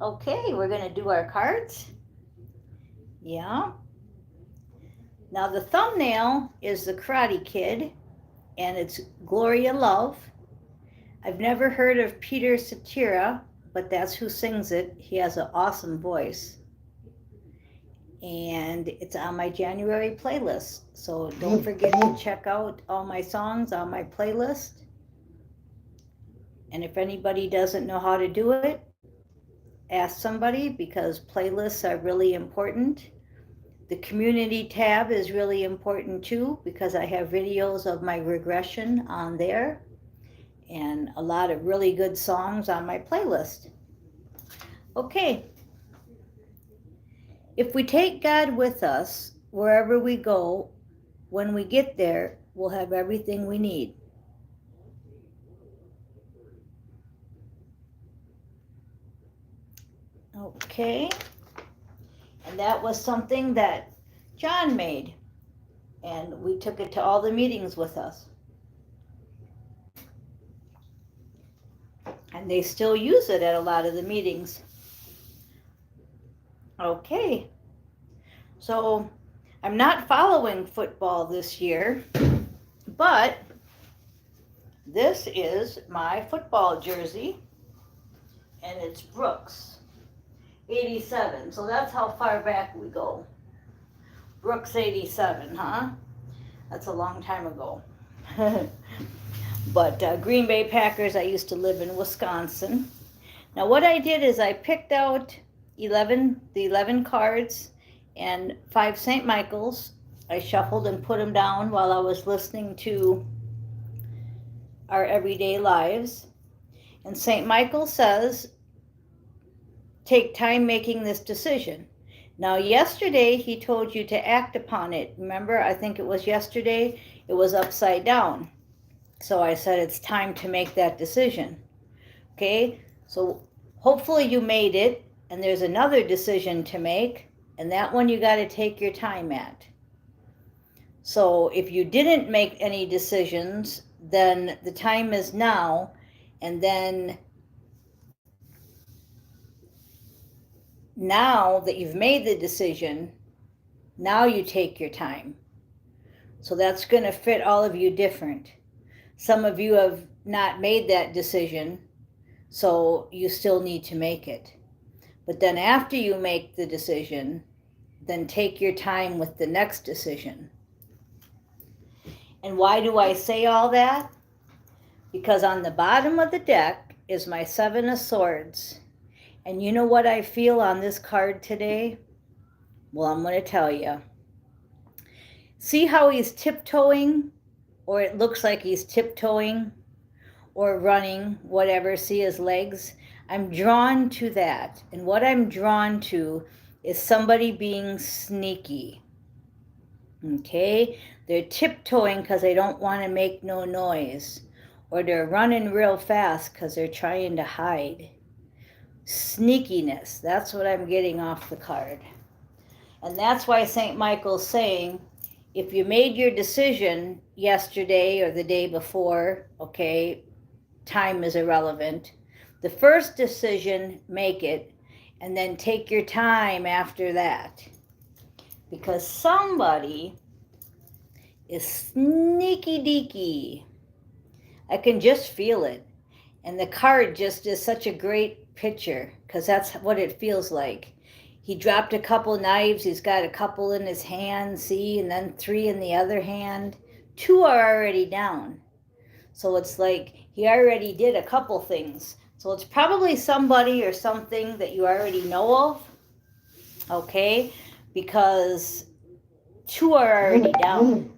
Okay, we're going to do our cards. Yeah. Now the thumbnail is the Karate Kid, and it's Gloria Love. I've never heard of Peter Cetera, but that's who sings it. He has an awesome voice. And it's on my January playlist. So don't forget to check out all my songs on my playlist. And if anybody doesn't know how to do it, ask somebody, because playlists are really important. The community tab is really important too, because I have videos of my regression on there and a lot of really good songs on my playlist. Okay. If we take God with us wherever we go, when we get there, we'll have everything we need. Okay. And that was something that John made, and we took it to all the meetings with us. And they still use it at a lot of the meetings. Okay. So I'm not following football this year, but this is my football jersey, and it's Brooks 87. So that's how far back we go. Brooks 87, huh? That's a long time ago. But Green Bay Packers, I used to live in Wisconsin. Now what I did is I picked out the 11 cards and 5 St. Michael's. I shuffled and put them down while I was listening to our everyday lives. And St. Michael says, take time making this decision. Now yesterday he told you to act upon it. Remember, I think it was yesterday, it was upside down. So I said it's time to make that decision. Okay, so hopefully you made it, and there's another decision to make, and that one you got to take your time at. So if you didn't make any decisions, then the time is now, and then now that you've made the decision, now you take your time. So that's going to fit all of you different. Some of you have not made that decision, so you still need to make it. But then after you make the decision, then take your time with the next decision. And why do I say all that? Because on the bottom of the deck is my 7 of Swords. And you know what I feel on this card today? Well, I'm going to tell you. See how he's tiptoeing? Or it looks like he's tiptoeing or running, whatever. See his legs? I'm drawn to that. And what I'm drawn to is somebody being sneaky. Okay? They're tiptoeing because they don't want to make no noise. Or they're running real fast because they're trying to hide. Sneakiness. That's what I'm getting off the card. And that's why St. Michael's saying, if you made your decision yesterday or the day before, okay, time is irrelevant. The first decision, make it, and then take your time after that. Because somebody is sneaky deaky. I can just feel it. And the card just is such a great picture, because that's what it feels like. He dropped a couple knives. He's got a couple in his hand, see, and then 3 in the other hand. 2 are already down. So it's like he already did a couple things. So it's probably somebody or something that you already know of, okay? Because 2 are already down.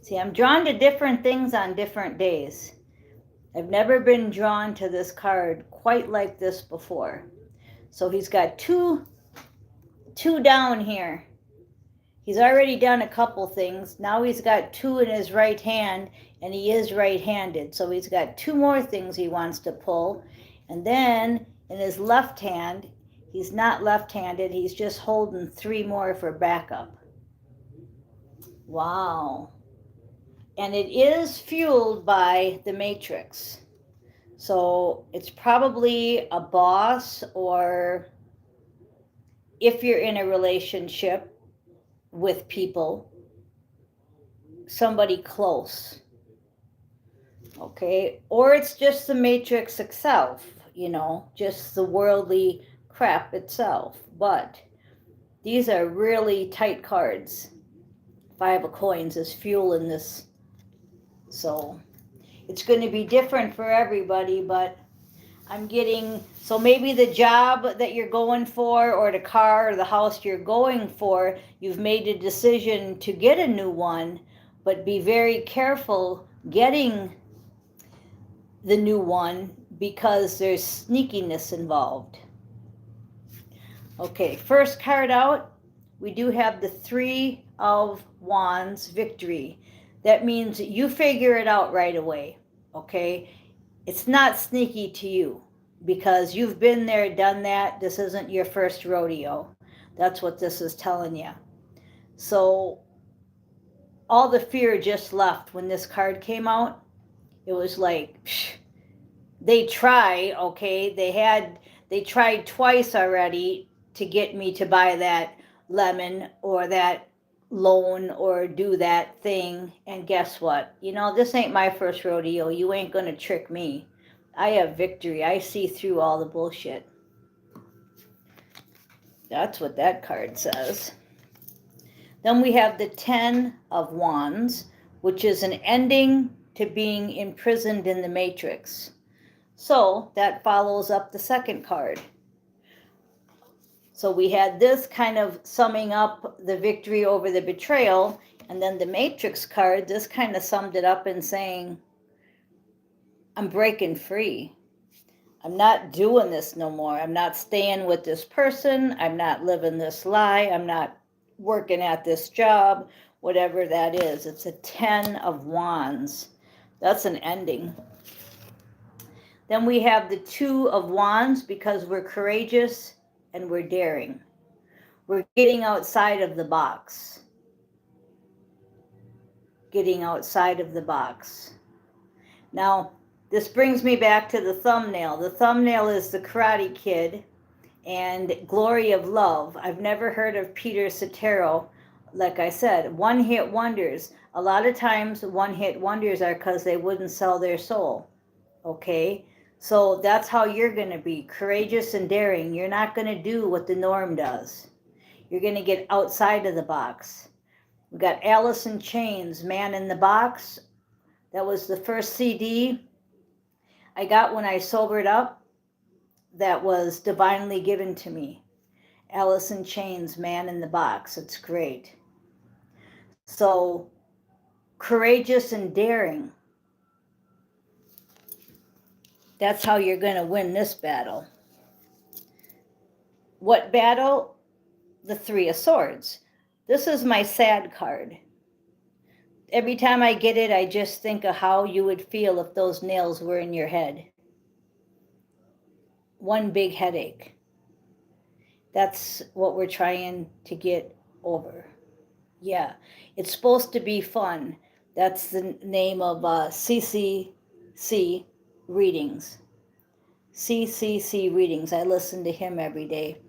See, I'm drawn to different things on different days. I've never been drawn to this card quite like this before. So he's got two down here. He's already done a couple things. Now he's got 2 in his right hand, and he is right-handed. So he's got 2 more things he wants to pull. And then in his left hand, he's not left-handed. He's just holding 3 more for backup. Wow. And it is fueled by the matrix. So it's probably a boss, or if you're in a relationship with people, somebody close. Okay, or it's just the matrix itself, just the worldly crap itself. But these are really tight cards. 5 of coins is fuel in this. So it's going to be different for everybody, but I'm getting, so maybe the job that you're going for, or the car or the house you're going for, you've made a decision to get a new one, but be very careful getting the new one because there's sneakiness involved. Okay, first card out, we do have the 3 of Wands, victory. That means you figure it out right away, okay? It's not sneaky to you because you've been there, done that. This isn't your first rodeo. That's what this is telling you. So all the fear just left when this card came out. It was like, they try, okay? They tried twice already to get me to buy that lemon or that loan or do that thing. And guess what? This ain't my first rodeo. You ain't gonna trick me. I have victory. I see through all the bullshit. That's what that card says. Then we have the 10 of Wands, which is an ending to being imprisoned in the matrix. So that follows up the second card. So we had this kind of summing up the victory over the betrayal, and then the matrix card, this kind of summed it up in saying, I'm breaking free. I'm not doing this no more. I'm not staying with this person. I'm not living this lie. I'm not working at this job, whatever that is. It's a 10 of Wands. That's an ending. Then we have the 2 of Wands because we're courageous and we're daring. We're getting outside of the box. Getting outside of the box. Now, this brings me back to the thumbnail. The thumbnail is the Karate Kid and Glory of Love. I've never heard of Peter Cetera. Like I said, one-hit wonders. A lot of times one-hit wonders are because they wouldn't sell their soul. Okay? So that's how you're going to be, courageous and daring. You're not going to do what the norm does. You're going to get outside of the box. We got Alice in Chains, Man in the Box. That was the first CD I got when I sobered up. That was divinely given to me. Alice in Chains, Man in the Box. It's great. So, courageous and daring. That's how you're going to win this battle. What battle? The 3 of Swords. This is my sad card. Every time I get it, I just think of how you would feel if those nails were in your head. One big headache. That's what we're trying to get over. Yeah, it's supposed to be fun. That's the name of CCC Readings. CCC Readings. I listen to him every day.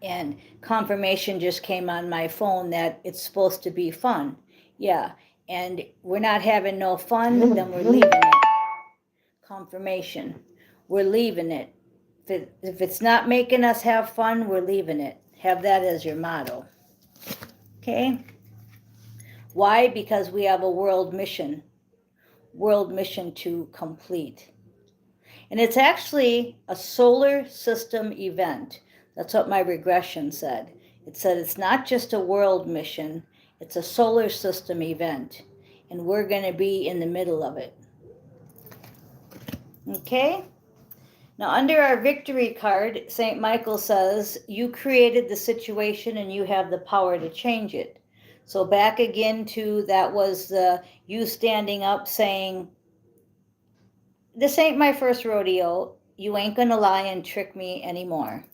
And confirmation just came on my phone that it's supposed to be fun. Yeah, and we're not having no fun, then we're leaving it. Confirmation. We're leaving it. If it's not making us have fun, we're leaving it. Have that as your motto. Okay? Why? Because we have a world mission to complete. And it's actually a solar system event. That's what my regression said. It said it's not just a world mission, it's a solar system event. And we're going to be in the middle of it. Okay? Now, under our victory card, St. Michael says, you created the situation and you have the power to change it. So back again to that was you standing up saying, this ain't my first rodeo. You ain't going to lie and trick me anymore.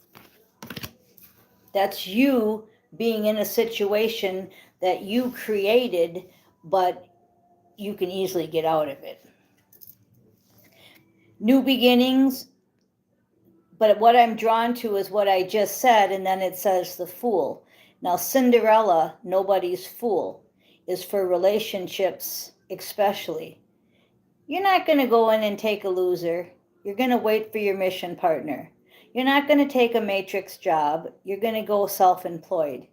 That's you being in a situation that you created, but you can easily get out of it. New beginnings, but what I'm drawn to is what I just said, and then it says the Fool. Now, Cinderella, nobody's fool, is for relationships especially. You're not going to go in and take a loser. You're going to wait for your mission partner. You're not going to take a matrix job. You're going to go self-employed.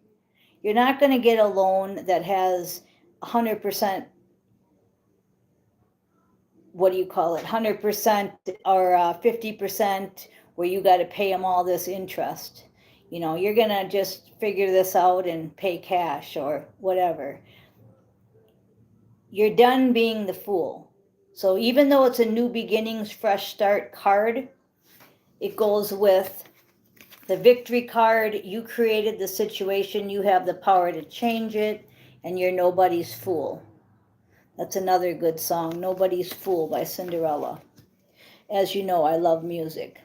You're not going to get a loan that has 100%, what do you call it, 100% or 50%, where you got to pay them all this interest. You know, you're going to just figure this out and pay cash or whatever. You're done being the fool. So even though it's a new beginnings, fresh start card, it goes with the victory card. You created the situation. You have the power to change it, and you're nobody's fool. That's another good song, Nobody's Fool by Cinderella. As you know, I love music.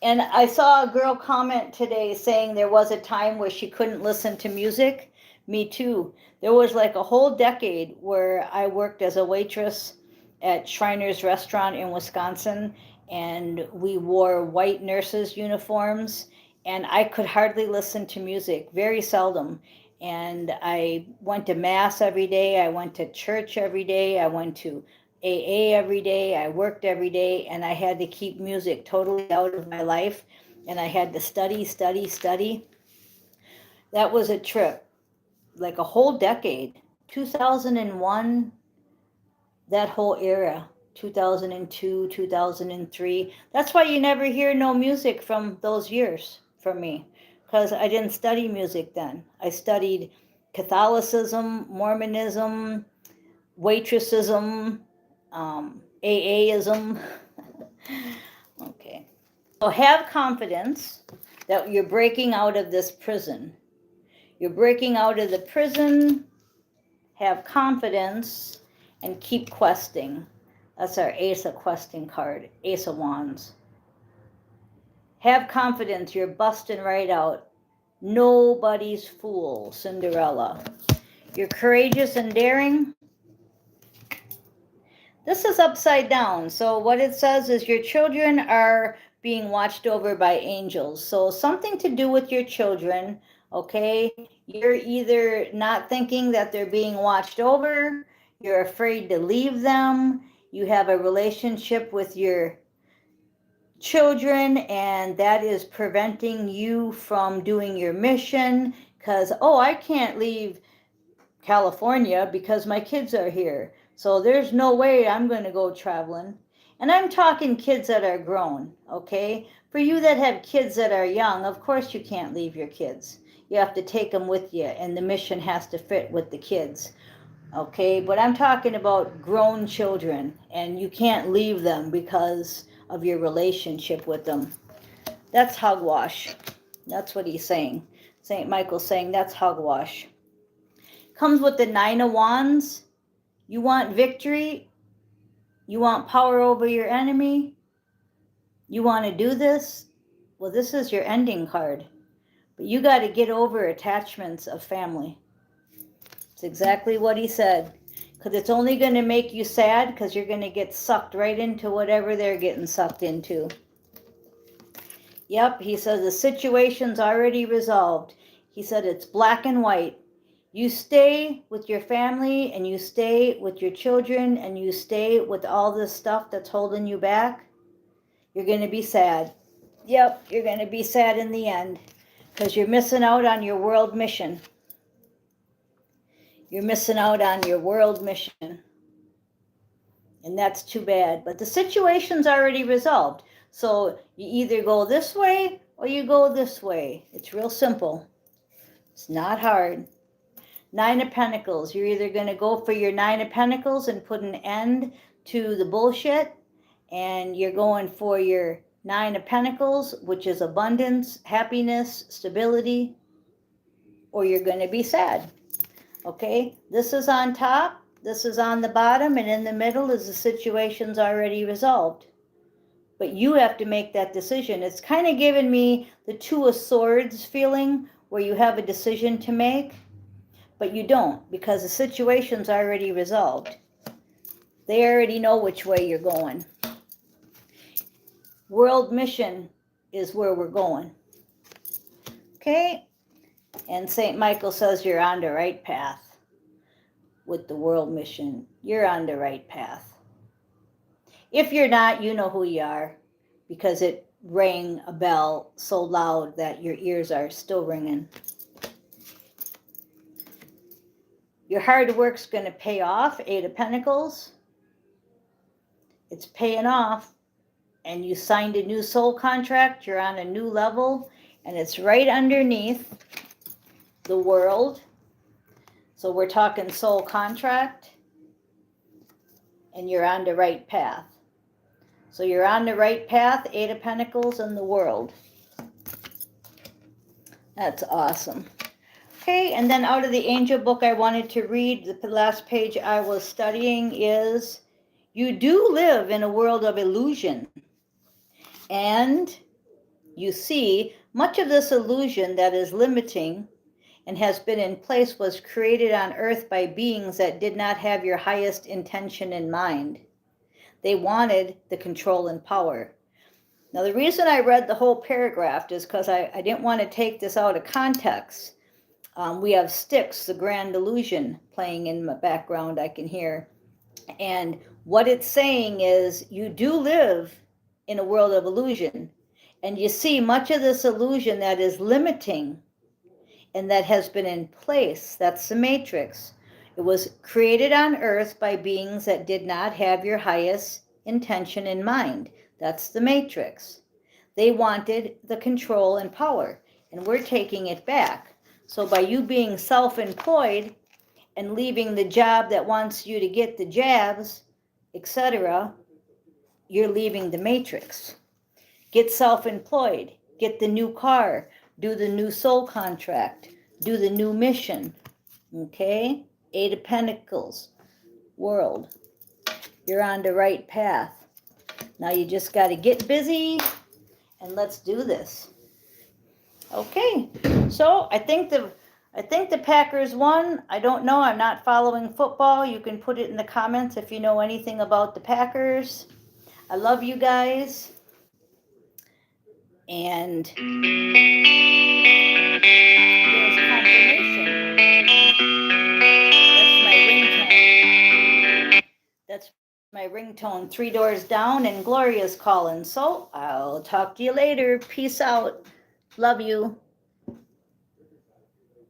And I saw a girl comment today saying there was a time where she couldn't listen to music. Me too. There was like a whole decade where I worked as a waitress at Shriner's Restaurant in Wisconsin, and we wore white nurses' uniforms, and I could hardly listen to music, very seldom. And I went to mass every day. I went to church every day. I went to AA every day. I worked every day, and I had to keep music totally out of my life. And I had to study. That was a trip, like a whole decade. 2001, that whole era, 2002, 2003. That's why you never hear no music from those years from me, because I didn't study music then. I studied Catholicism, Mormonism, waitressism, AAism. Okay. So have confidence that you're breaking out of this prison. You're breaking out of the prison. Have confidence and keep questing. That's our Ace of Questing card, Ace of Wands. Have confidence, you're busting right out. Nobody's fool, Cinderella. You're courageous and daring. This is upside down. So what it says is your children are being watched over by angels. So something to do with your children, okay? You're either not thinking that they're being watched over, you're afraid to leave them, you have a relationship with your children, and that is preventing you from doing your mission because, oh, I can't leave California because my kids are here. So there's no way I'm going to go traveling. And I'm talking kids that are grown, okay? For you that have kids that are young, of course you can't leave your kids. You have to take them with you, and the mission has to fit with the kids, okay? But I'm talking about grown children, and you can't leave them because of your relationship with them. That's hogwash. That's what he's saying. St. Michael's saying that's hogwash. Comes with the Nine of Wands. You want victory. You want power over your enemy. You want to do this. Well, this is your ending card. But you got to get over attachments of family. It's exactly what he said. Because it's only going to make you sad because you're going to get sucked right into whatever they're getting sucked into. Yep, he says the situation's already resolved. He said it's black and white. You stay with your family and you stay with your children and you stay with all this stuff that's holding you back, you're going to be sad. Yep, you're going to be sad in the end because you're missing out on your world mission. You're missing out on your world mission. And that's too bad. But the situation's already resolved. So you either go this way or you go this way. It's real simple. It's not hard. Nine of Pentacles. You're either going to go for your Nine of Pentacles and put an end to the bullshit, and you're going for your Nine of Pentacles, which is abundance, happiness, stability, or you're going to be sad. Okay? This is on top, this is on the bottom, and in the middle is the situation's already resolved. But you have to make that decision. It's kind of giving me the Two of Swords feeling where you have a decision to make. But you don't, because the situation's already resolved. They already know which way you're going. World mission is where we're going. Okay? And St. Michael says you're on the right path with the world mission. You're on the right path. If you're not, you know who you are, because it rang a bell so loud that your ears are still ringing. Your hard work's going to pay off, 8 of Pentacles. It's paying off. And you signed a new soul contract. You're on a new level. And it's right underneath the world. So we're talking soul contract. And you're on the right path. So you're on the right path, 8 of Pentacles and the world. That's awesome. Okay, and then out of the angel book I wanted to read, the last page I was studying is, you do live in a world of illusion. And you see, much of this illusion that is limiting and has been in place was created on earth by beings that did not have your highest intention in mind. They wanted the control and power. Now, the reason I read the whole paragraph is because I didn't want to take this out of context. We have Styx, the Grand Illusion, playing in the background I can hear. And what it's saying is, you do live in a world of illusion. And you see much of this illusion that is limiting and that has been in place. That's the matrix. It was created on earth by beings that did not have your highest intention in mind. That's the matrix. They wanted the control and power, and we're taking it back. So by you being self-employed and leaving the job that wants you to get the jabs, etc., you're leaving the matrix. Get self-employed, get the new car, do the new soul contract, do the new mission, okay? 8 of Pentacles, world. You're on the right path. Now you just got to get busy and let's do this. Okay, so I think the Packers won. I don't know. I'm not following football. You can put it in the comments if you know anything about the Packers. I love you guys. And there's confirmation. That's my ringtone. 3 doors down, and Gloria's calling. So I'll talk to you later. Peace out. Love you.